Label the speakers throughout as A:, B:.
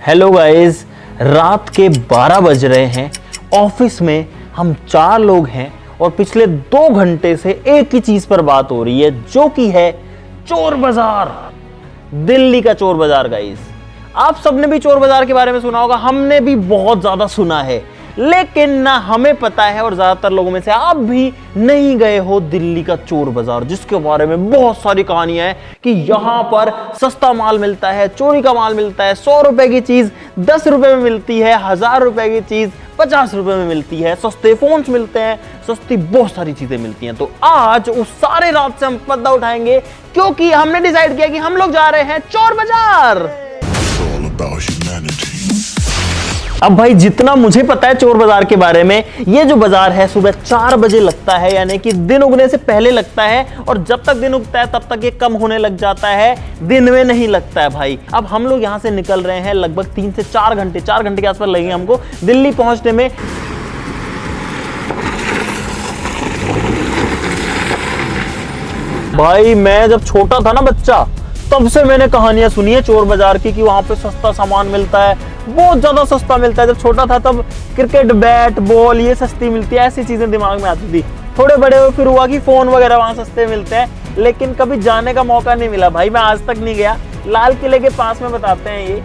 A: Hello guys, रात के 12 बज रहे हैं। ऑफिस में हम 4 लोग हैं और पिछले 2 घंटे से एक ही चीज पर बात हो रही है, जो कि है चोर बाजार। दिल्ली का चोर बाजार। गाइस, आप सबने भी चोर बाजार के बारे में सुना होगा, हमने भी बहुत ज्यादा सुना है, लेकिन ना हमें पता है और ज्यादातर लोगों में से आप भी नहीं गए हो दिल्ली का चोर बाजार, जिसके बारे में बहुत सारी कहानियां हैं कि यहां पर सस्ता माल मिलता है, चोरी का माल मिलता है, 100 रुपए की चीज 10 रुपए में मिलती है, 1000 रुपए की चीज 50 रुपए में मिलती है, सस्ते फोन्स मिलते हैं, सस्ती बहुत सारी चीजें मिलती हैं। तो आज उस सारे रात से हम पर्दा उठाएंगे, क्योंकि हमने डिसाइड किया कि हम लोग जा रहे हैं चोर बाजार। अब भाई, जितना मुझे पता है चोर बाजार के बारे में, ये जो बाजार है सुबह 4 बजे लगता है, यानी कि दिन उगने से पहले लगता है, और जब तक दिन उगता है तब तक ये कम होने लग जाता है, दिन में नहीं लगता है भाई। अब हम लोग यहाँ से निकल रहे हैं, लगभग 3 से 4 घंटे, 4 घंटे के आसपास लगेंगे हमको दिल्ली पहुंचने में। भाई, मैं जब छोटा था ना बच्चा, तब से मैंने कहानियां सुनी है चोर बाजार की कि वहां पे सस्ता सामान मिलता है, बहुत ज्यादा सस्ता मिलता है। जब छोटा था तब क्रिकेट बैट बॉल ये सस्ती मिलती है, ऐसी चीजें दिमाग में आती थी। थोड़े बड़े हुए फिर हुआ कि फोन वगैरह वहां सस्ते मिलते हैं, लेकिन कभी जाने का मौका नहीं मिला भाई, मैं आज तक नहीं गया। लाल किले के पास में बताते हैं ये,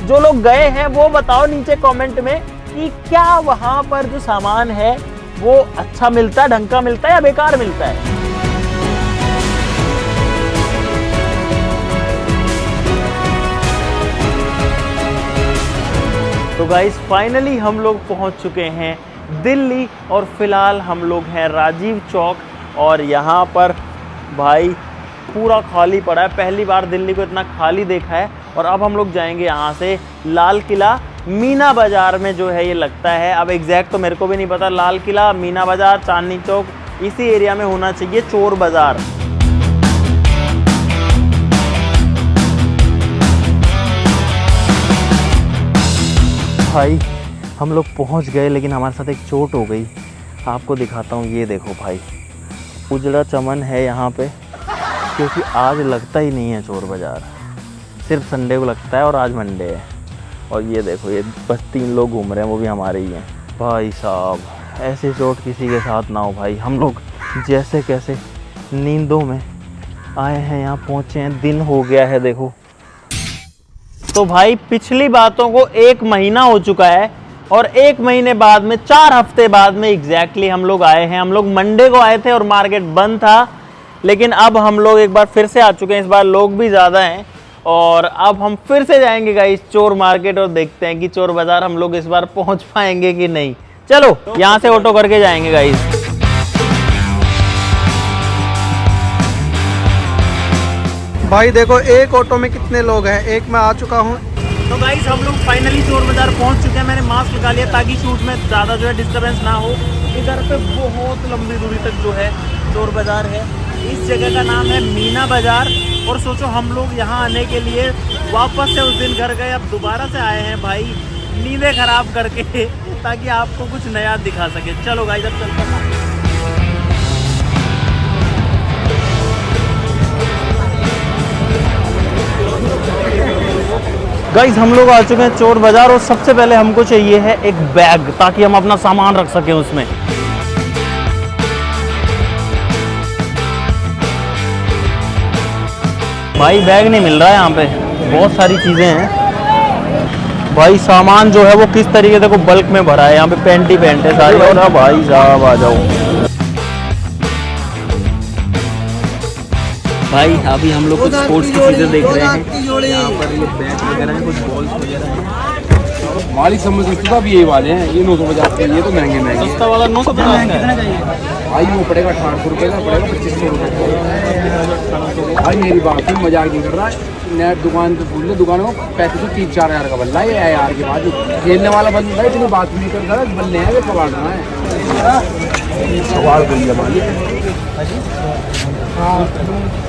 A: जो लोग गए हैं वो बताओ नीचे कॉमेंट में कि क्या वहां पर जो सामान है वो अच्छा मिलता है, ढंग का मिलता है या बेकार मिलता है। तो गाइस, फाइनली हम लोग पहुंच चुके हैं दिल्ली, और फिलहाल हम लोग हैं राजीव चौक, और यहाँ पर भाई पूरा खाली पड़ा है। पहली बार दिल्ली को इतना खाली देखा है। और अब हम लोग जाएंगे यहाँ से लाल किला, मीना बाजार में जो है ये लगता है। अब एग्जैक्ट तो मेरे को भी नहीं पता, लाल किला, मीना बाजार, चांदनी चौक, इसी एरिया में होना चाहिए चोर बाजार। भाई, हम लोग पहुंच गए, लेकिन हमारे साथ एक चोट हो गई। आपको दिखाता हूँ, ये देखो भाई, उजड़ा चमन है यहाँ पे, क्योंकि आज लगता ही नहीं है चोर बाजार, सिर्फ संडे को लगता है और आज मंडे है। और ये देखो, ये बस 3 लोग घूम रहे हैं, वो भी हमारे ही हैं। भाई साहब, ऐसी चोट किसी के साथ ना हो भाई। हम लोग जैसे कैसे नींदों में आए हैं, यहाँ पहुँचे हैं, दिन हो गया है देखो। तो भाई, पिछली बातों को 1 महीना हो चुका है, और 1 महीने बाद में 4 हफ्ते बाद में एग्जैक्टली हम लोग आए हैं। हम लोग मंडे को आए थे और मार्केट बंद था, लेकिन अब हम लोग एक बार फिर से आ चुके हैं। इस बार लोग भी ज़्यादा हैं, और अब हम फिर से जाएंगे गाइस चोर मार्केट, और देखते हैं कि चोर बाजार हम लोग इस बार पहुंच पाएंगे कि नहीं। चलो, यहाँ से ऑटो करके जाएंगे गाइस।
B: भाई देखो, एक ऑटो में कितने लोग हैं, एक मैं आ चुका हूँ।
A: तो गाइस, हम लोग फाइनली चोर बाजार पहुंच चुके हैं। मैंने मास्क लगा लिया ताकि शूट में ज़्यादा जो है डिस्टर्बेंस ना हो। इधर पे बहुत लंबी दूरी तक जो है चोर बाजार है। इस जगह का नाम है मीना बाजार। और सोचो, हम लोग यहाँ आने के लिए वापस से उस दिन घर गए, अब दोबारा से आए हैं भाई, नींदें खराब करके, ताकि आपको कुछ नया दिखा सके। चलो गाइस, अब चलते हैं। गाइस, हम लोग आ चुके हैं चोर बाजार, और सबसे पहले हमको चाहिए है एक बैग, ताकि हम अपना सामान रख सकें उसमें। भाई, बैग नहीं मिल रहा है यहाँ पे, बहुत सारी चीज़ें हैं भाई। सामान जो है वो किस तरीके से को बल्क में भरा है, यहाँ पे पैंट ही पैंट है सारी। और भाई साहब, आ जाओ भाई। अभी हम लोग कुछ स्पोर्ट्स की चीज़ें देख रहे हैं, यहाँ पर ये बैट वगैरह हैं, कुछ बॉल्स वगैरह हैं।
C: मालिक समझ सकते था, अब ये वाले हैं, ये 950 के, ये तो महंगे महंगे।
A: सस्ता वाला 950 का है
C: भाई, वो पड़ेगा 1800 रुपये का, पड़ेगा 2500 रुपये। भाई मेरी बात ही मजाक नहीं कर रहा, नेट दुकान पे पूछ लो, दुकानों को 3500-4 हज़ार का बल्ला है यार। के बाद खेलने वाला बंदा है, इतनी बात नहीं कर रहा, बल्ले हैं, कबाड़ रहा है, सवाल कर लिया मालिक।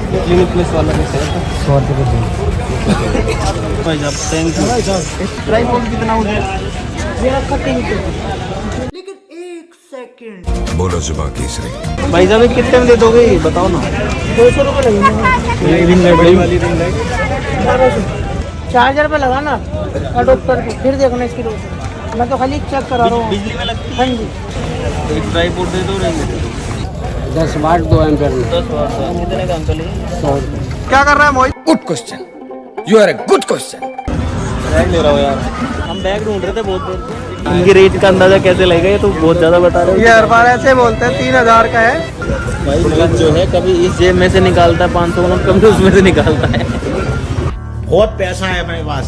B: क्लिनिक प्लस वाला भी 100 रुपये
A: भाई साहब, थैंक यू।
B: ट्राइपॉड कितना हो गया?
D: मेरा कटिंग लेकिन 1 सेकंड
E: बोलो जुबान केसरी।
A: भाई साहब, कितने में दे दोगे बताओ ना।
D: 200 रुपये लगेंगे।
B: रिंग लाइट, बड़ी वाली रिंग लाइट
D: 1200। 4000 रुपये लगा ना।
E: डॉक्टर को फिर देखना इसकी डॉक्टर, मैं तो खाली चेक करा रहा हूँ।
A: बिजली में लगती
E: हाँ जी।
A: है? एक ड्राई फ्रूट दे दो, रहेंगे
C: 10 वाट 2 एम्पीयर में
A: 10 वाट का। कितने का अंकल ये?
C: 100 रुपये।
B: क्या कर रहा है Mohit?
C: Good question, you are a good question.
A: Bag ले रहा हो यार, हम बैग ढूंढ रहे थे बहुत देर से। इनके रेट का अंदाजा कैसे लगेगा? ये तो बहुत ज्यादा बता रहे हो।
B: ये हर बार ऐसे बोलते हैं 3000 का है।
A: भाई नगद जो है कभी इस जेब में से निकालता है 500 नोट, कभी उसमें से निकालता है।
F: बहुत पैसा है मेरे पास,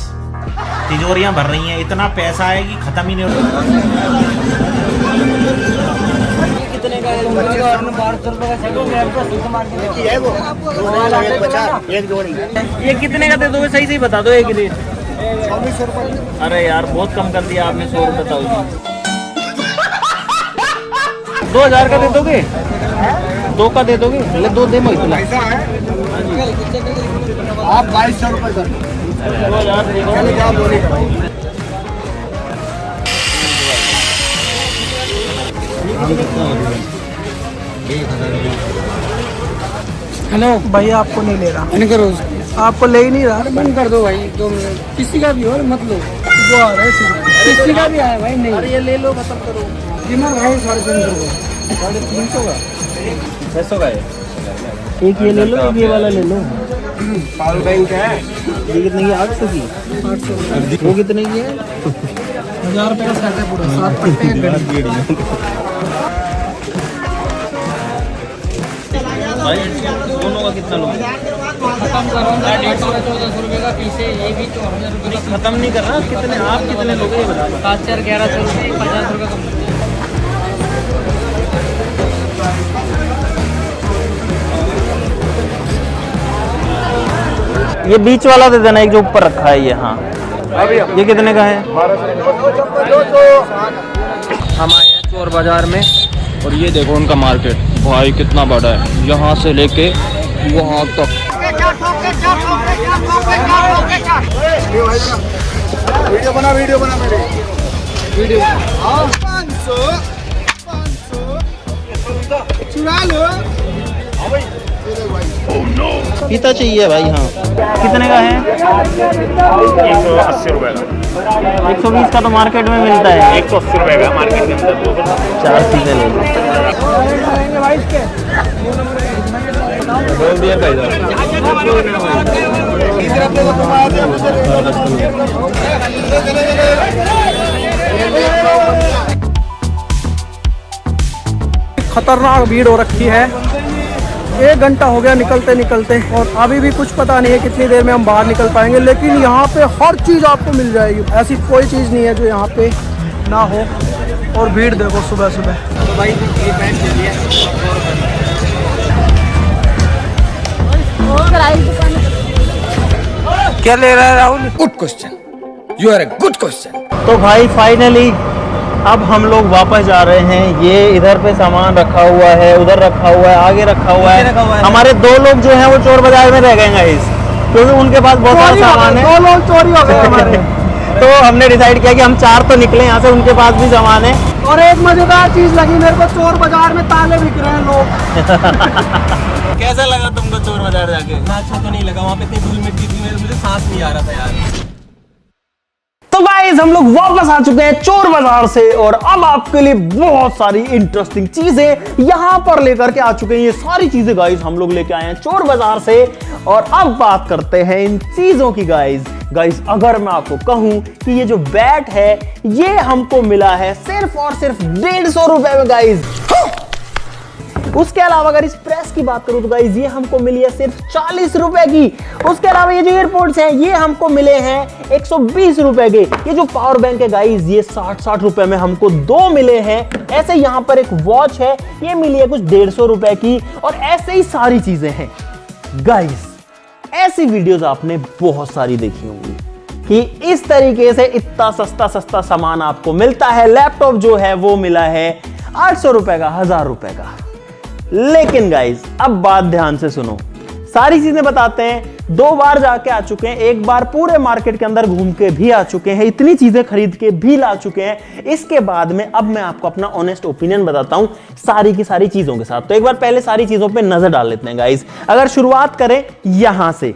F: तिजोरियां भर रही हैं, इतना पैसा है कि खत्म ही नहीं होता।
E: कितने का है? 1200 रुपये का सेट मेरे को सूट मार के
F: एक जोड़ी
A: ये कितने का दे दोगे? सही सही बता दो एक रेट।
B: 2400 रुपये।
A: अरे यार बहुत कम कर दिया आपने, 100 रुपये बताओ। 2000 का दे दोगे? 2 का दे दोगे? पहले 2 दे इतना।
C: आप 2200 रुपये कर
A: 2000 दे दो।
E: हेलो
B: भैया आपको नहीं ले रहा,
C: बंद करो,
B: आपको ले ही नहीं रहा।
C: बंद कर दो भाई, तो किसी का भी हो मत लो,
B: जो आ रहा है सिर्फ।
C: किसी का भी आया भाई नहीं।
B: अरे ये ले लो, खत्म करो।
C: कीमत भाई 350 रुपये।
B: 350 का
A: 600 का है। एक ये ले लो, एक ये वाला ले लो।
C: पावर बैंक है,
A: ये कितने की? 800 की। 800। वो कितने की है?
B: 1000 रुपये का सेट है पूरा, 7 पट्टे एक घड़ी।
A: भाई दोनों का कितना लोगे?
E: खत्म करो ना, 150 1400 रुपये का पीस है ये भी, तो 1000 रुपये का
A: खत्म नहीं कर रहा। कितने आप कितने लोगे ये बता दो।
E: 7 4 1100 रुपये, 50 रुपये कम।
A: ये बीच वाला दे देना, एक जो ऊपर रखा है ये। हाँ ये कितने का है? हम आए हैं चोर बाजार में और ये देखो उनका मार्केट भाई कितना बड़ा है, यहाँ से लेके वहाँ तक।
C: वीडियो बना मेरे वीडियो।
B: 500 चुरा लो।
A: पीता चाहिए भाई। हाँ कितने का है?
F: 180 रुपए का।
A: 120 का तो मार्केट में मिलता है।
F: 180 रुपए का मार्केट के अंदर।
A: 4 चीजें ले लो। बोल दिया
B: खतरनाक भीड़ हो रखी है। 1 घंटा हो गया निकलते निकलते, और अभी भी कुछ पता नहीं है कितनी देर में हम बाहर निकल पाएंगे। लेकिन यहाँ पे हर चीज़ आपको मिल जाएगी, ऐसी कोई चीज़ नहीं है जो यहाँ पे ना हो। और भीड़ देखो सुबह सुबह।
A: तो भाई ये पैंट ले लिया।
B: क्या ले रहा है Rahul?
C: Good question, you are a good question.
A: तो भाई फाइनली अब हम लोग वापस जा रहे हैं। ये इधर पे सामान रखा हुआ है, उधर रखा हुआ है, आगे रखा हुआ है। हमारे 2 लोग जो हैं वो चोर बाजार में रह गए गाइस, क्योंकि उनके पास बहुत सारा सामान है।
B: 2 लोग चोरी हो गए हमारे।
A: तो हमने डिसाइड किया कि हम 4 तो निकले यहाँ से, उनके पास भी सामान है।
B: और एक मजेदार चीज लगी मेरे को, चोर बाजार में ताले बिक रहे हैं लोग।
A: कैसा लगा तुमको चोर बाजार जाके? अच्छा तो नहीं लगा, वहाँ पे इतनी धूल मिट्टी थी, मुझे सांस नहीं आ रहा था यार। तो गाइस हम लोग वापस आ चुके हैं चोर बाजार से, और अब आपके लिए बहुत सारी इंटरेस्टिंग चीजें यहां पर लेकर के आ चुके हैं। ये सारी चीजें गाइस हम लोग लेके आए हैं चोर बाजार से, और अब बात करते हैं इन चीजों की। गाइस अगर मैं आपको कहूं कि ये जो बैट है ये हमको मिला है सिर्फ और सिर्फ 150 रुपए में गाइस। उसके अलावा अगर इस प्रेस की बात करूं तो गाइस ये हमको मिली है सिर्फ 40 रुपए की। उसके अलावा ये जो एयरपोर्ट्स हैं ये हमको मिले हैं 120 रुपए के। ये जो पावर बैंक है गाइस ये 60 रुपए में हमको 2 मिले हैं। ऐसे यहाँ पर एक वॉच है, ये मिली है कुछ 150 रुपए की, और ऐसे ही सारी चीजें हैं गाइस। ऐसी वीडियोस आपने बहुत सारी देखी होंगी कि इस तरीके से इतना सस्ता सामान आपको मिलता है। लैपटॉप जो है वो मिला है 800 रुपए का, 1000 रुपए का। लेकिन गाइस अब बात ध्यान से सुनो, सारी चीजें बताते हैं। 2 बार जाके आ चुके हैं, 1 बार पूरे मार्केट के अंदर घूम के भी आ चुके हैं, इतनी चीजें खरीद के भी ला चुके हैं। इसके बाद में अब मैं आपको अपना ऑनेस्ट ओपिनियन बताता हूं सारी की सारी चीजों के साथ। तो एक बार पहले सारी चीजों पे नजर डाल लेते हैं गाइस। अगर शुरुआत करें यहां से,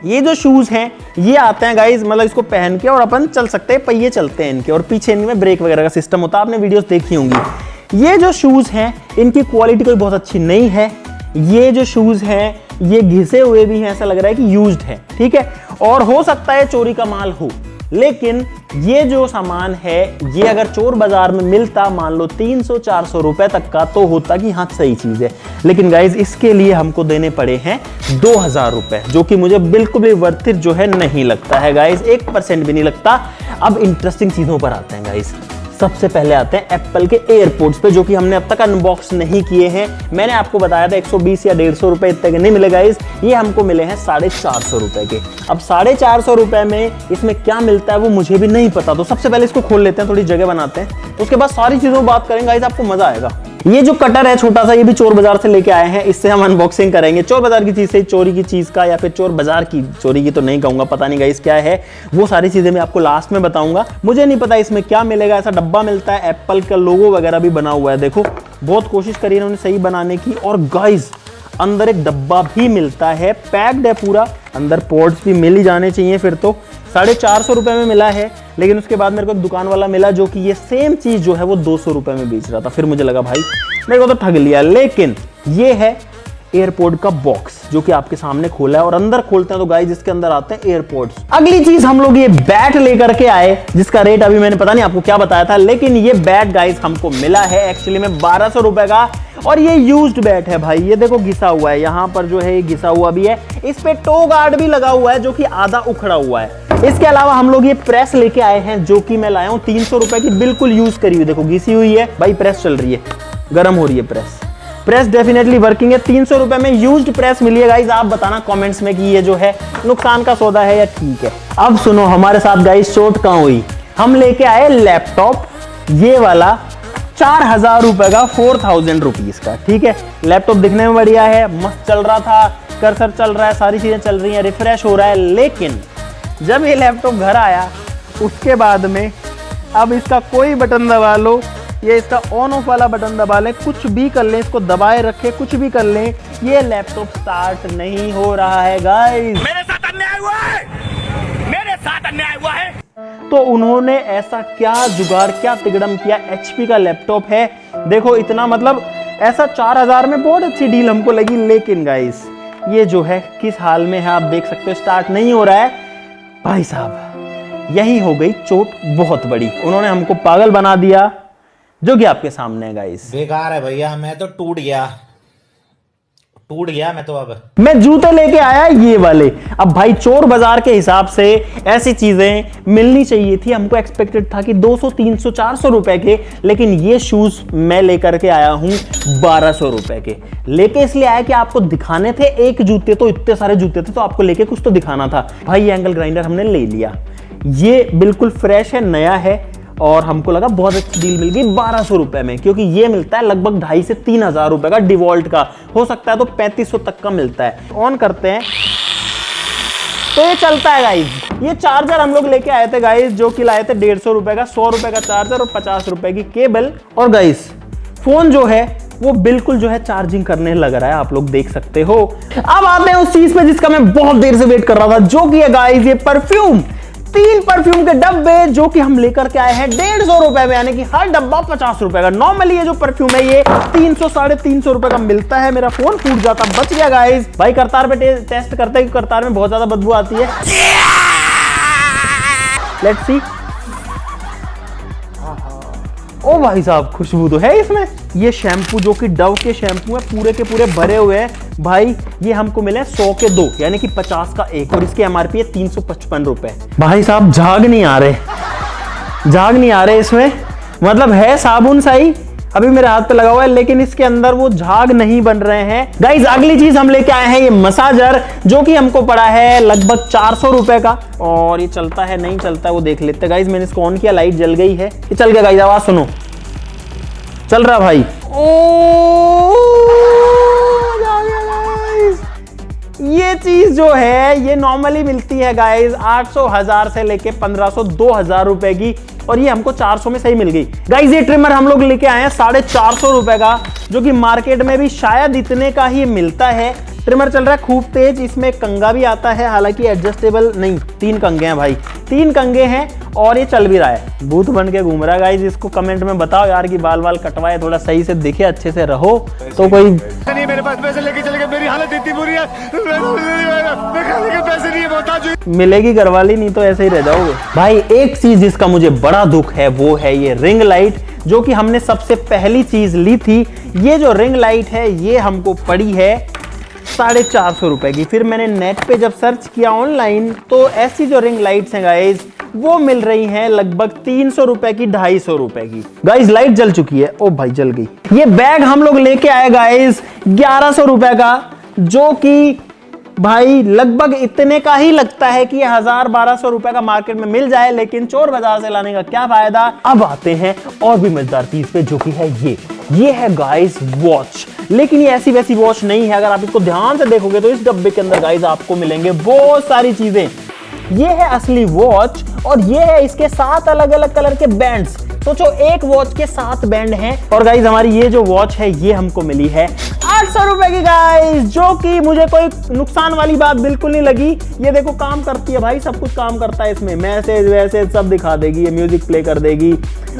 A: ये जो शूज हैं ये आते हैं गाइज, मतलब इसको पहन के और अपन चल सकते हैं, पहिए चलते हैं इनके, और पीछे इनमें ब्रेक वगैरह का सिस्टम होता है, आपने वीडियोस देखी होंगी। ये जो शूज हैं इनकी क्वालिटी कोई बहुत अच्छी नहीं है। ये जो शूज हैं ये घिसे हुए भी हैं, ऐसा लग रहा है कि यूज्ड है, ठीक है। और हो सकता है चोरी का माल हो, लेकिन ये जो सामान है ये अगर चोर बाजार में मिलता, मान लो 300-400 रुपए तक का, तो होता कि हाँ सही चीज है। लेकिन गाइज इसके लिए हमको देने पड़े हैं 2000 रुपए, जो कि मुझे बिल्कुल भी वर्थ इट जो है नहीं लगता है गाइज, 1% भी नहीं लगता। अब इंटरेस्टिंग चीजों पर आते हैं गाइज। सबसे पहले आते हैं एप्पल के एयरपोर्ट्स पे, जो कि हमने अब तक अनबॉक्स नहीं किए हैं। मैंने आपको बताया था 120 या 150 रुपए इतने के नहीं मिले गाइस, ये हमको मिले हैं 450 रुपए के। अब 450 रुपए में इसमें क्या मिलता है वो मुझे भी नहीं पता, तो सबसे पहले इसको खोल लेते हैं, थोड़ी जगह बनाते हैं, उसके बाद सारी चीजों बात करेंगे गाइस, आपको मजा आएगा। ये जो कटर है छोटा सा, ये भी चोर बाजार से लेके आए हैं, इससे हम अनबॉक्सिंग करेंगे। चोर बाजार की चीज से, चोरी की चीज का, या फिर चोर बाजार की, चोरी की तो नहीं कहूंगा, पता नहीं गाइस क्या है, वो सारी चीजें मैं आपको लास्ट में बताऊंगा। मुझे नहीं पता इसमें क्या मिलेगा। ऐसा डब्बा मिलता है, एप्पल का लोगो वगैरह भी बना हुआ है, देखो बहुत कोशिश करी इन्होंने सही बनाने की। और गाइस अंदर एक डब्बा भी मिलता है, पैक्ड है पूरा, अंदर पोर्ट्स भी मिल ही जाने चाहिए फिर तो। 450 रुपए में मिला है, लेकिन उसके बाद मेरे को एक दुकान वाला मिला जो कि ये सेम चीज जो है वो 200 रुपए में बेच रहा था। फिर मुझे लगा भाई मेरे को तो ठग लिया। लेकिन ये है एयरपोर्ट का बॉक्स, जो कि आपके सामने खोला है, और अंदर खोलते हैं तो गाइस इसके अंदर आते हैं एयरपोर्ट्स। अगली चीज हम लोग ये बैट लेकर के आए, जिसका रेट अभी मैंने पता नहीं आपको क्या बताया था, लेकिन ये बैट गाइस हमको मिला है एक्चुअली में 1200 रुपए का, और ये यूज्ड बैट है भाई। ये देखो घिसा हुआ है, यहाँ पर जो है ये घिसा हुआ भी है, इस पे टो गार्ड भी लगा हुआ है जो कि आधा उखड़ा हुआ है। इसके अलावा हम लोग ये प्रेस लेके आए हैं, जो कि मैं लाया हूँ 300 रुपए की, बिल्कुल यूज करी हुई, देखो घिसी हुई है भाई, प्रेस चल रही है, गर्म हो रही है प्रेस डेफिनेटली वर्किंग है। 300 रुपए में यूज्ड प्रेस मिली है गाइस। आप बताना कमेंट्स में कि ये जो है नुकसान का सौदा है या ठीक है। अब सुनो हमारे साथ गाइस चोट कहां हुई, हम लेके आए लैपटॉप, ये वाला 4000 रुपए का, 4000 रुपीज का, ठीक है। लैपटॉप दिखने में बढ़िया है, मस्त चल रहा था, कर्सर चल रहा है, सारी चीजें चल रही हैं, रिफ्रेश हो रहा है। लेकिन जब ये लैपटॉप घर आया उसके बाद में, अब इसका कोई बटन दबा लो, ये इसका ऑन ऑफ वाला बटन दबा लें, कुछ भी कर लें, इसको दबाए रखें, कुछ भी कर लें, ये लैपटॉप स्टार्ट नहीं हो रहा है गाइस।
F: मेरे साथ अन्याय हुआ है, मेरे साथ अन्याय हुआ है।
A: तो उन्होंने ऐसा क्या जुगाड़, क्या तिगड़म किया। HP का लैपटॉप है, देखो इतना, मतलब ऐसा 4000 में बहुत अच्छी डील हमको लगी। लेकिन गाइस ये जो है किस हाल में है आप देख सकते हो, स्टार्ट नहीं हो रहा है भाई साहब। यही हो गई चोट बहुत बड़ी, उन्होंने हमको पागल बना दिया, जो कि आपके सामने है गाइस।
F: बेकार है भैया, मैं तो टूट गया मैं तो। अब
A: मैं जूते लेके आया ये वाले। अब भाई चोर बाजार के हिसाब से ऐसी चीजें मिलनी चाहिए थी, हमको एक्सपेक्टेड था कि 200, 300, 400 रुपए के, लेकिन ये शूज मैं लेकर के आया हूं 1200 रुपए के। लेके इसलिए आया कि आपको दिखाने थे, एक जूते तो इतने सारे जूते थे, तो आपको लेके कुछ तो दिखाना था। भाई ये एंगल ग्राइंडर हमने ले लिया, ये बिल्कुल फ्रेश है, नया है, और हमको लगा बहुत अच्छी डील मिल गई 1200 रुपए में, क्योंकि ये मिलता है लगभग 2500 से 3000 रुपए का, डिवॉल्ट का हो सकता है तो 3500 तक का मिलता है। ऑन करते हैं तो ये चलता है गाइज। ये चार्जर हम लोग लेके आए थे गाइज, जो कि लाए थे 150 रुपए का, 100 रुपए का चार्जर और 50 रुपए की केबल। और गाइज फोन जो है वो बिल्कुल जो है चार्जिंग करने लग रहा है, आप लोग देख सकते हो। अब आते हैं उस चीज पे जिसका मैं बहुत देर से वेट कर रहा था, जो कि है गाइज ये परफ्यूम। 3 परफ्यूम के डब्बे, जो कि हम लेकर के आए हैं 150 रुपए में, यानी कि हर डब्बा 50 रुपए का। नॉर्मली ये जो परफ्यूम है ये 300, 350 रुपए का मिलता है। मेरा फोन फूट जाता, बच गया गाइस। भाई करतार पे टेस्ट करते हैं, करतार में बहुत ज्यादा बदबू आती है। Let's see. ओ भाई साहब खुशबू तो है इसमें। ये शैम्पू जो कि डव के शैम्पू है, पूरे के पूरे भरे हुए हैं भाई। ये हमको मिले 100 के 2, यानी कि 50 का एक, और इसकी MRP है 355 रुपए। भाई साहब झाग नहीं आ रहे इसमें, मतलब है साबुन सही, अभी मेरे हाथ पे लगा हुआ है, लेकिन इसके अंदर वो झाग नहीं बन रहे हैं गाइज। अगली चीज हम लेके आए हैं ये मसाजर, जो कि हमको पड़ा है लगभग 400 रुपए का, और ये चलता है नहीं चलता है वो देख लेते हैं गाइज। मैंने इसको ऑन किया, लाइट जल गई है, ये चल गया गाइज, आवाज सुनो, चल रहा भाई। ये चीज जो है ये नॉर्मली मिलती है गाइज 800, 1000 से लेके 1500, 2000 रुपए की, और ये हमको 400 में सही मिल गई गाइज। ये ट्रिमर हम लोग लेके आए हैं 450 रुपए का, जो कि मार्केट में भी शायद इतने का ही मिलता है। ट्रिमर चल रहा है खूब तेज। इसमें कंगा भी आता है, हालांकि एडजस्टेबल नहीं, 3 कंगे हैं भाई, 3 कंगे हैं और ये चल भी रहा है। भूत बन के घूम रहा है गाइस। इसको कमेंट में बताओ यार कि बाल वाल कटवाए, थोड़ा सही से दिखे, अच्छे से रहो। तो कोई
G: नहीं, मेरे पास पैसे लेके चले गए, मेरी हालत इतनी बुरी है, मैं खाने के पैसे नहीं है, बहुत
A: मिलेगी घरवाली, नहीं तो ऐसे ही रह जाओगे भाई। एक चीज जिसका मुझे बड़ा दुख है वो है ये रिंग लाइट, जो कि हमने सबसे पहली चीज ली थी। ये जो रिंग लाइट है ये हमको पड़ी है 450 रुपए की। फिर मैंने नेट पे जब सर्च किया ऑनलाइन तो ऐसी जो रिंग लाइट्स हैं गाइज वो मिल रही हैं लगभग 300 रुपए की, 250 रुपए की। गाइज लाइट जल चुकी है, ओ भाई जल गई। ये बैग हम लोग लेके आए गाइज 1100 रुपए का, जो कि भाई लगभग इतने का ही लगता है कि 1000-1200 रुपए का मार्केट में मिल जाए, लेकिन चोर बाजार से लाने का क्या फायदा। अब आते हैं और भी मजेदार चीज पे, जो कि है ये है गाइस वॉच। लेकिन ये ऐसी वैसी वॉच नहीं है, अगर आप इसको ध्यान से देखोगे तो इस डब्बे के अंदर गाइस आपको मिलेंगे बहुत सारी चीजें। ये है असली वॉच और ये है इसके 7 अलग अलग कलर के बैंड्स। सोचो एक वॉच के 7 बैंड हैं। और गाइज हमारी ये जो वॉच है ये हमको मिली है 800 रुपए की गाइज, जो कि मुझे कोई नुकसान वाली बात बिल्कुल नहीं लगी। ये देखो काम करती है भाई, सब कुछ काम करता है इसमें, मैसेज वैसेज सब दिखा देगी, ये म्यूजिक प्ले कर देगी।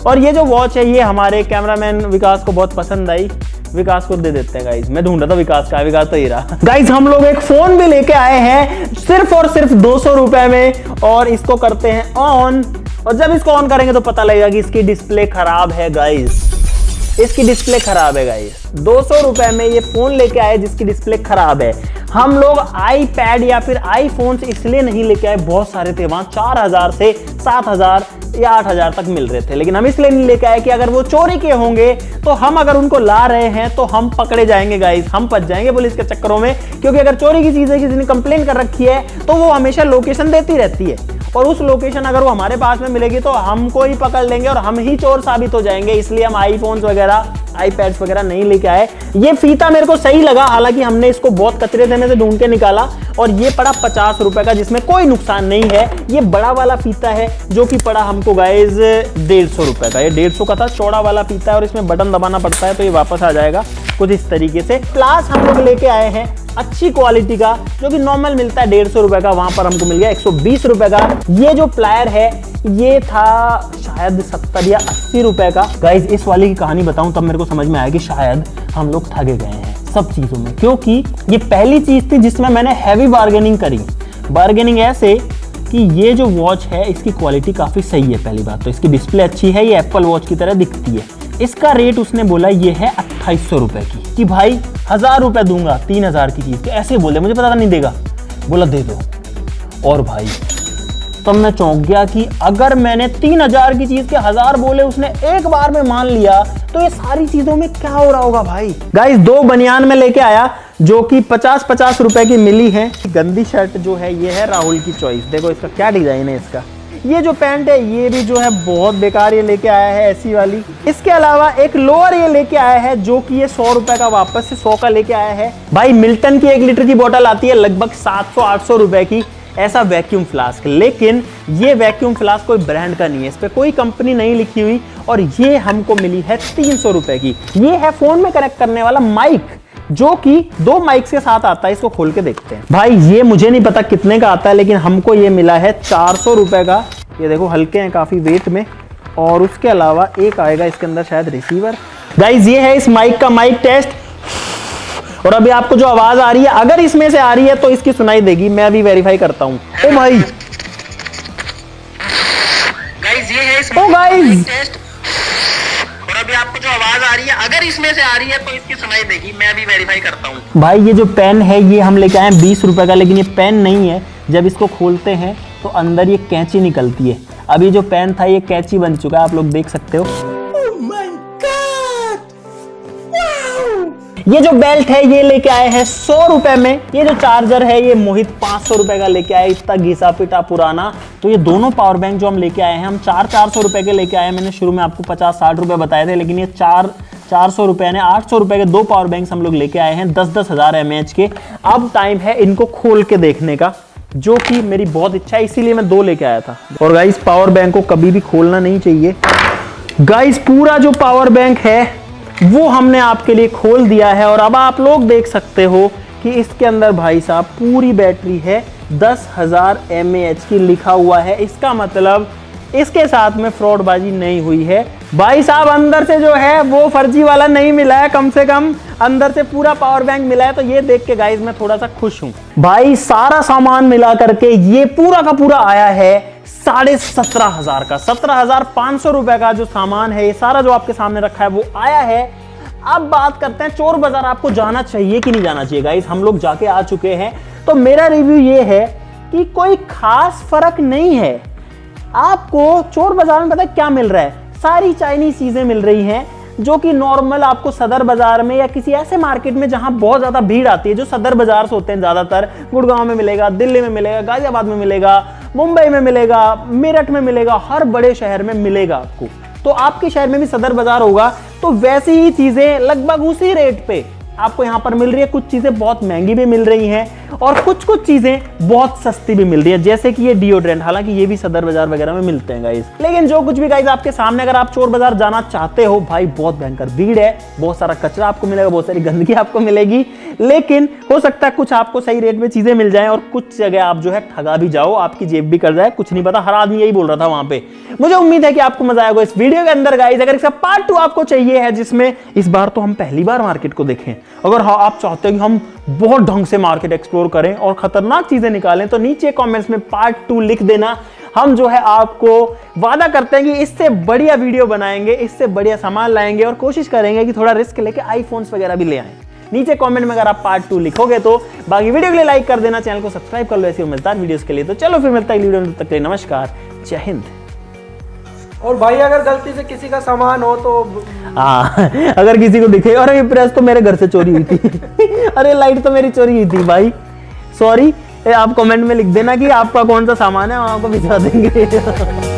A: और ये जो वॉच है ये हमारे कैमरामैन विकास को बहुत पसंद आई, विकास को दे देते हैं गाइज। मैं ढूंढ रहा था विकास का, विकास तो ही रहा। गाइज हम लोग एक फोन भी लेके आए हैं सिर्फ और सिर्फ 200 रुपए में, और इसको करते हैं ऑन। और जब इसको ऑन करेंगे तो पता लगेगा कि इसकी डिस्प्ले खराब है गाइज, इसकी डिस्प्ले खराब है गाइस। 200 रुपए में ये फोन लेके आए जिसकी डिस्प्ले खराब है। हम लोग आईपैड या फिर आईफोन इसलिए नहीं लेके आए, बहुत सारे थे वहां, 4000 से 7000 या 8000 तक मिल रहे थे, लेकिन हम इसलिए नहीं लेके आए कि अगर वो चोरी के होंगे तो हम अगर उनको ला रहे हैं तो हम पकड़े जाएंगे गाइस, हम फंस जाएंगे पुलिस के चक्करों में। क्योंकि अगर चोरी की चीज है, किसी ने कंप्लेन कर रखी है तो वो हमेशा लोकेशन देती रहती है, और उस लोकेशन अगर वो हमारे पास में मिलेगी तो हमको ही पकड़ लेंगे और हम ही चोर साबित हो जाएंगे। इसलिए हम आईफोन्स वगैरह, आईपैड्स वगैरह नहीं लेके आए। ये फीता मेरे को सही लगा, हालांकि हमने इसको बहुत कचरे देने से ढूंढ के निकाला, और ये पड़ा 50 रुपए का, जिसमें कोई नुकसान नहीं है। ये बड़ा वाला फीता है जो कि पड़ा हमको गाइज 150 रुपए का। ये 150 का था, चौड़ा वाला फीता है और इसमें बटन दबाना पड़ता है तो ये वापस आ जाएगा कुछ इस तरीके से। प्लास हम लोग लेके आए हैं अच्छी क्वालिटी का, जो कि नॉर्मल मिलता है 150 रुपए का, वहां पर हमको मिल गया 120 रुपए का। ये जो प्लायर है ये था शायद 70 या 80 रुपए का। गाइज इस वाले की कहानी बताऊं तब मेरे को समझ में आया कि शायद हम लोग ठगे गए हैं सब चीजों में, क्योंकि ये पहली चीज थी जिसमें मैंने हैवी बार्गेनिंग करी। बार्गेनिंग ऐसे कि ये जो वॉच है इसकी क्वालिटी काफी सही है। पहली बात तो इसकी डिस्प्ले अच्छी है, ये एप्पल वॉच की तरह दिखती है। इसका रेट उसने बोला ये है 2800 रुपए की, कि भाई 1000 रुपए दूंगा 3000 की चीज के, ऐसे बोले, मुझे पता था नहीं देगा, बोला दे दो। और भाई तब मैं चौंक गया कि अगर मैंने 3000 की चीज के 1000 बोले, उसने एक बार में मान लिया, तो ये सारी चीजों में क्या हो रहा होगा भाई। गाइस 2 बनियान में लेके आया जो कि 50-50 रुपए की मिली है। गंदी शर्ट जो है ये है राहुल की चॉइस, देखो इसका क्या डिजाइन है इसका। ये जो पैंट है ये भी जो है बहुत बेकार ये लेके आया है, ऐसी वाली। इसके अलावा एक लोअर ये लेके आया है जो कि ये 100 रुपए का, वापस से 100 का लेके आया है। भाई मिल्टन की 1 लीटर की बोतल आती है लगभग 700-800 रुपए की, ऐसा वैक्यूम फ्लास्क। लेकिन ये वैक्यूम फ्लास्क कोई ब्रांड का नहीं है, इस पे कोई कंपनी नहीं लिखी हुई, और ये हमको मिली है 300 रुपए की। ये है फोन में कनेक्ट करने वाला माइक, जो कि 2 माइक्स के साथ आता है। इसको खोल के देखते हैं। भाई ये मुझे नहीं पता कितने का आता है, लेकिन हमको ये मिला है 400 रुपए का। ये देखो हल्के हैं काफी वेट में, और उसके अलावा एक आएगा इसके अंदर शायद रिसीवर। गाइज ये है इस माइक का माइक टेस्ट, और अभी आपको जो आवाज आ रही है अगर इसमें से आ रही है तो इसकी सुनाई देगी। मैं अभी वेरीफाई करता हूं। ओ भाई गाइज ये है इस माइक टेस्ट, और अभी आपको जो आवाज आ रही है अगर इसमें से आ रही है तो इसकी सुनाई देगी। मैं अभी वेरीफाई करता हूं। भाई ये जो पेन है ये हम लेके आए 20 रुपए का, लेकिन ये पेन नहीं है। जब इसको खोलते हैं तो अंदर ये कैंची निकलती है। अभी जो पेन था ये कैंची बन चुका है, आप लोग देख सकते हो। ये जो बेल्ट है ये लेके आए हैं 100 रुपए में। ये जो चार्जर है ये मोहित 500 रुपए का लेके आए, इतना घिसा पिटा पुराना। तो ये दोनों पावर बैंक जो हम लेके आए हैं, हम 400 रुपए के लेके आए हैं। मैंने शुरू में आपको 50-60 रुपए बताए थे, लेकिन ये 400 रुपए यानी 800 रुपए के 2 पावर बैंक हम लोग लेके आए हैं 10-10 हजार mAh के। अब टाइम है इनको खोल के देखने का, जो कि मेरी बहुत इच्छा है, इसीलिए मैं 2 लेके आया था। और गाइस पावर बैंक को कभी भी खोलना नहीं चाहिए। गाइस पूरा जो पावर बैंक है वो हमने आपके लिए खोल दिया है, और अब आप लोग देख सकते हो कि इसके अंदर भाई साहब पूरी बैटरी है 10,000 mAh की लिखा हुआ है। इसका मतलब इसके साथ में फ्रॉडबाजी नहीं हुई है भाई साहब। अंदर से जो है वो फर्जी वाला नहीं मिला है, कम से कम अंदर से पूरा पावर बैंक मिला है। तो ये देख के गाइस मैं थोड़ा सा खुश हूं भाई। सारा सामान मिला करके ये पूरा का पूरा आया है 17,500 का, 17,500 रुपए का जो सामान है, ये सारा जो आपके सामने रखा है वो आया है। अब बात करते हैं चोर बाजार आपको जाना चाहिए कि नहीं जाना चाहिए। गाइस हम लोग जाके आ चुके हैं, तो मेरा रिव्यू ये है कि कोई खास फर्क नहीं है। आपको चोर बाजार में पता है क्या मिल रहा है, सारी चाइनीज चीजें मिल रही हैं जो कि नॉर्मल आपको सदर बाजार में या किसी ऐसे मार्केट में जहां बहुत ज्यादा भीड़ आती है, जो सदर बाजार से होते हैं ज्यादातर, गुड़गांव में मिलेगा, दिल्ली में मिलेगा, गाजियाबाद में मिलेगा, मुंबई में मिलेगा, मेरठ में मिलेगा, हर बड़े शहर में मिलेगा आपको। तो आपके शहर में भी सदर बाजार होगा, तो वैसी ही चीजें लगभग उसी रेट पे आपको यहां पर मिल रही है। कुछ चीजें बहुत महंगी भी मिल रही हैं और कुछ चीजें बहुत सस्ती भी मिल रही है, जैसे कि ये डिओड्रेंट, हालांकि ये भी सदर बाजार वगैरह में मिलते हैं गाइस। लेकिन जो कुछ भी गाइस आपके सामने, अगर आप चोर बाजार जाना चाहते हो भाई, बहुत भयंकर भीड़ है, बहुत सारा कचरा आपको मिलेगा, बहुत सारी गंदगी आपको मिलेगी, लेकिन हो सकता है कुछ आपको सही रेट में चीजें मिल जाएं और कुछ जगह आप जो है ठगा भी जाओ, आपकी जेब भी कर जाए, कुछ नहीं पता। हर आदमी यही बोल रहा था वहां पे। मुझे उम्मीद है कि आपको मजा आएगा इस वीडियो के अंदर गाइस। अगर इसका पार्ट 2 आपको चाहिए है, जिसमें इस बार तो हम पहली बार मार्केट को देखें, अगर हाँ आप चाहते हैं कि हम बहुत ढंग से मार्केट एक्सप्लोर करें और खतरनाक चीजें निकालें, तो नीचे कमेंट्स में पार्ट 2 लिख देना। हम जो है आपको वादा करते हैं कि इससे बढ़िया वीडियो बनाएंगे, इससे बढ़िया सामान लाएंगे और कोशिश करेंगे कि थोड़ा रिस्क लेके आईफोन्स वगैरह भी ले आएं। नीचे कमेंट में अगर आप पार्ट 2 लिखोगे तो बाकी वीडियो के लिए लाइक कर देना, चैनल को सब्सक्राइब कर लो ऐसी मजेदार वीडियोस के लिए। तो चलो फिर मिलता है वीडियो में, तब तक के लिए नमस्कार, जय हिंद।
B: और भाई अगर गलती से किसी का सामान हो तो
A: अगर किसी को दिखे, अरे ये प्रेस तो मेरे घर से चोरी हुई थी अरे लाइट तो मेरी चोरी हुई थी भाई, सॉरी, आप कमेंट में लिख देना कि आपका कौन सा सामान है, हम आपको भिजवा देंगे